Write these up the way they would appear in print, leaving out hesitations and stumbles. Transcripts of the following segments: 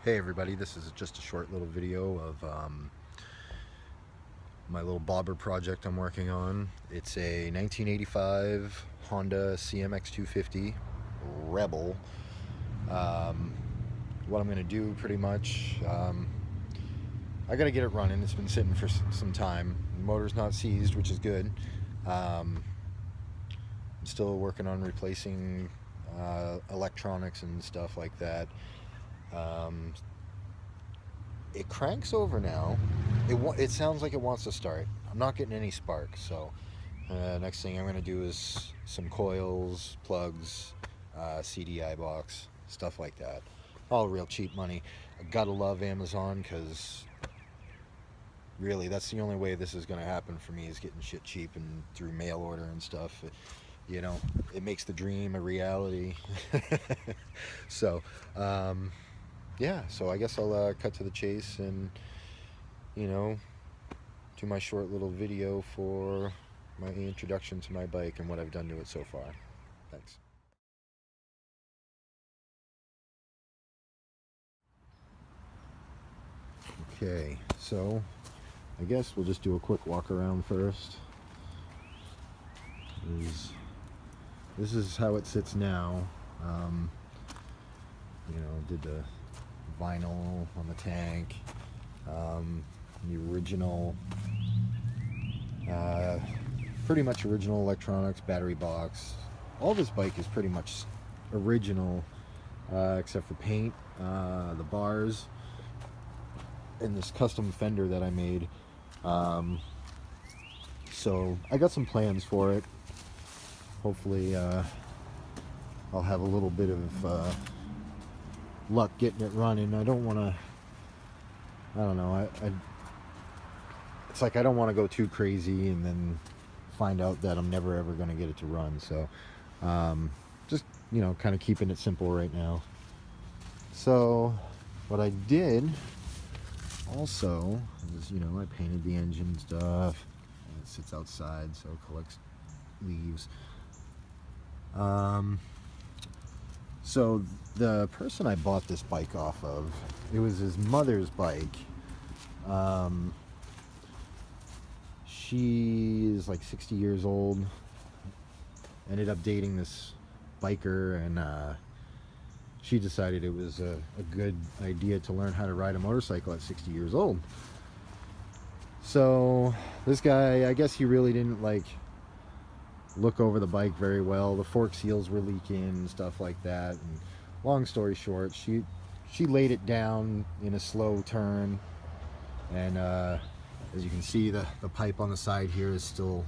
Hey everybody, this is just a short little video of my little bobber project I'm working on. It's a 1985 Honda CMX 250 Rebel. What I'm going to do pretty much, I got to get it running. It's been sitting for some time. The motor's not seized, which is good. I'm still working on replacing electronics and stuff like that. It cranks over now. It sounds like it wants to start. I'm not getting any spark, so next thing I'm going to do is some coils, plugs, CDI box, stuff like that. All real cheap money. I gotta love Amazon, because really that's the only way this is going to happen for me, is getting shit cheap and through mail order and stuff. It makes the dream a reality. So yeah, so I guess I'll cut to the chase and, do my short little video for my introduction to my bike and what I've done to it so far. Thanks. Okay, so I guess we'll just do a quick walk around first. This is how it sits now. Did the vinyl on the tank, the original, pretty much original electronics, battery box. All this bike is pretty much original, except for paint, the bars, and this custom fender that I made. So I got some plans for it. Hopefully I'll have a little bit of luck getting it running. I don't want to, I don't know, it's like I don't want to go too crazy and then find out that I'm never ever going to get it to run. So just kind of keeping it simple right now. So what I did also is, I painted the engine stuff, and it sits outside so it collects leaves. So the person I bought this bike off of, it was his mother's bike. She is like 60 years old. Ended up dating this biker, and she decided it was a good idea to learn how to ride a motorcycle at 60 years old. So this guy, I guess he really didn't look over the bike very well. The fork seals were leaking and stuff like that. And long story short, she laid it down in a slow turn, and as you can see, the pipe on the side here is still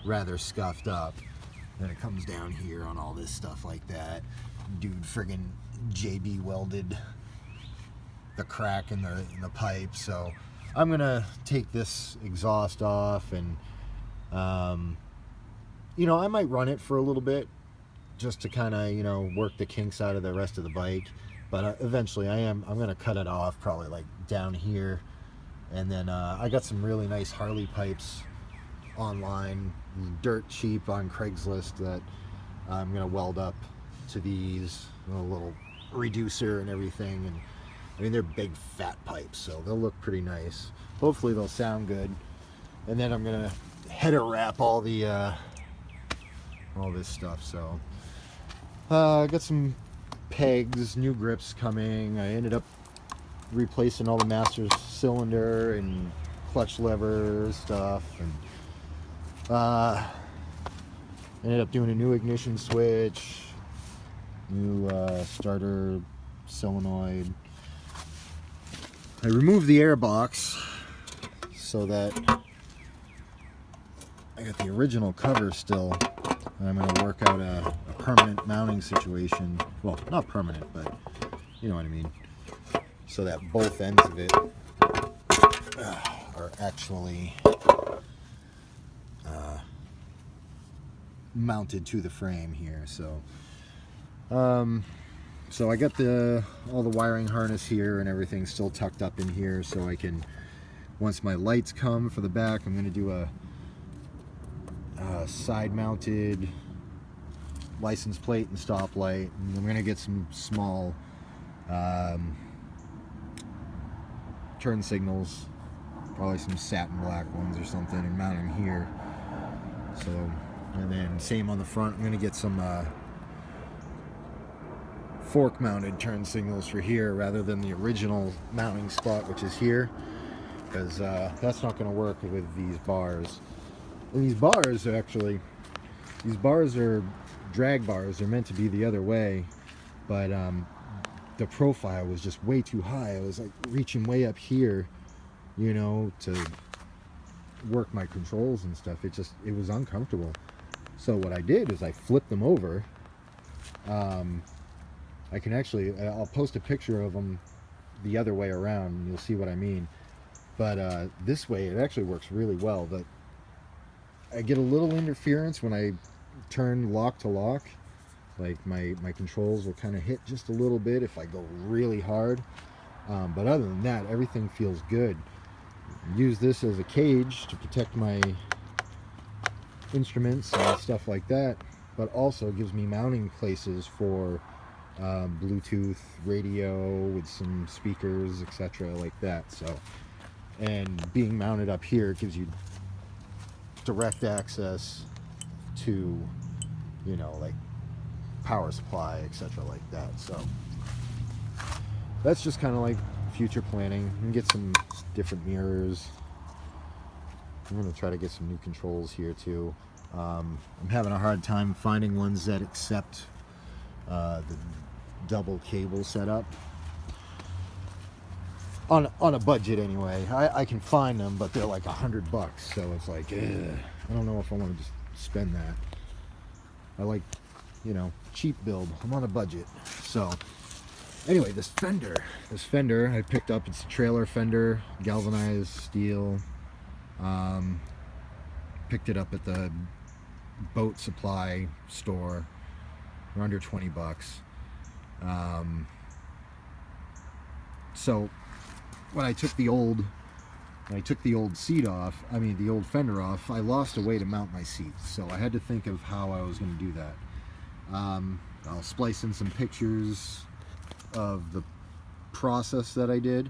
rather scuffed up. Then it comes down here on all this stuff like that. Dude friggin' JB welded the crack in the pipe. So I'm gonna take this exhaust off, and I might run it for a little bit just to kind of, work the kinks out of the rest of the bike. But eventually I'm going to cut it off, probably like down here. And then I got some really nice Harley pipes online, dirt cheap on Craigslist, that I'm going to weld up to these, a little reducer and everything. And I mean, they're big fat pipes, so they'll look pretty nice. Hopefully they'll sound good. And then I'm going to header wrap all this stuff. So I got some pegs, new grips coming. I ended up replacing all the master cylinder and clutch lever stuff, and ended up doing a new ignition switch, new starter solenoid. I removed the air box so that I got the original cover still. And I'm going to work out a permanent mounting situation. Well, not permanent, but you know what I mean. So that both ends of it are actually mounted to the frame here. So so I got all the wiring harness here and everything still tucked up in here, so I can, once my lights come for the back, I'm going to do a side-mounted license plate and stoplight, and I'm going to get some small turn signals, probably some satin black ones or something, and mount them here. So, and then same on the front. I'm gonna get some fork mounted turn signals for here rather than the original mounting spot, which is here, because that's not going to work with these bars. And these bars are drag bars. They're meant to be the other way, but the profile was just way too high. I was like reaching way up here, you know, to work my controls and stuff. It was uncomfortable. So what I did is I flipped them over. I can actually, I'll post a picture of them the other way around and you'll see what I mean. But this way it actually works really well. But I get a little interference when I turn lock to lock. Like my controls will kind of hit just a little bit if I go really hard. But other than that, everything feels good. Use this as a cage to protect my instruments and stuff like that. But also gives me mounting places for Bluetooth radio with some speakers, etc., like that. So, and being mounted up here gives you direct access to, you know, like power supply, etc., like that. So that's just kind of like future planning. And get some different mirrors. I'm going to try to get some new controls here too. I'm having a hard time finding ones that accept the double cable setup on a budget anyway. I can find them, but they're like $100, so it's like, I don't know if I want to just spend that. I like, you know, cheap build. I'm on a budget. So anyway, this fender I picked up. It's a trailer fender, galvanized steel. Picked it up at the boat supply store for under $20. So when I took the old seat off, the old fender off, I lost a way to mount my seats. So I had to think of how I was going to do that. I'll splice in some pictures of the process that I did.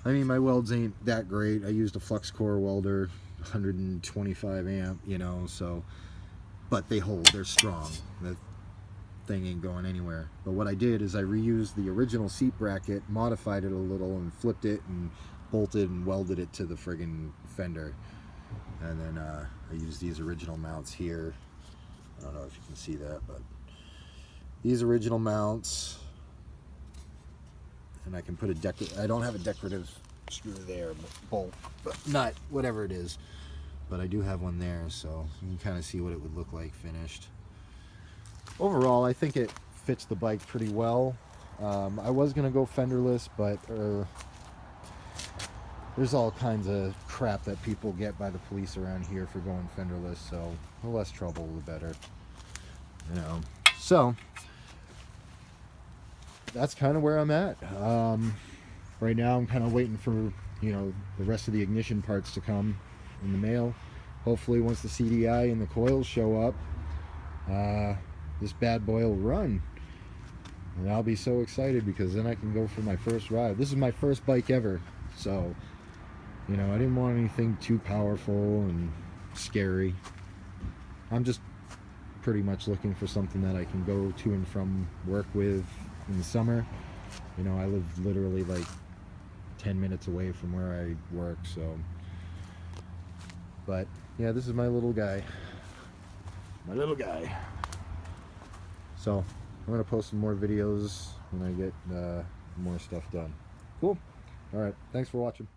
My welds ain't that great. I used a flux core welder, 125 amp, you know, so, but they hold, they're strong. The thing ain't going anywhere. But what I did is I reused the original seat bracket, modified it a little, and flipped it and bolted and welded it to the friggin' fender. And then I used these original mounts here. I don't know if you can see that, but these original mounts. And I can put I don't have a decorative screw there, bolt, but nut, whatever it is. But I do have one there, so you can kind of see what it would look like finished. Overall, I think it fits the bike pretty well. I was going to go fenderless, but there's all kinds of crap that people get by the police around here for going fenderless, so the less trouble, the better. You know, so that's kind of where I'm at. Right now I'm kind of waiting for, you know, the rest of the ignition parts to come in the mail. Hopefully once the CDI and the coils show up, this bad boy will run. And I'll be so excited because then I can go for my first ride. This is my first bike ever, so, you know, I didn't want anything too powerful and scary. I'm just pretty much looking for something that I can go to and from work with in the summer. You know, I live literally like 10 minutes away from where I work, so. But yeah, this is my little guy. So I'm gonna post some more videos when I get more stuff done. Cool. All right, thanks for watching.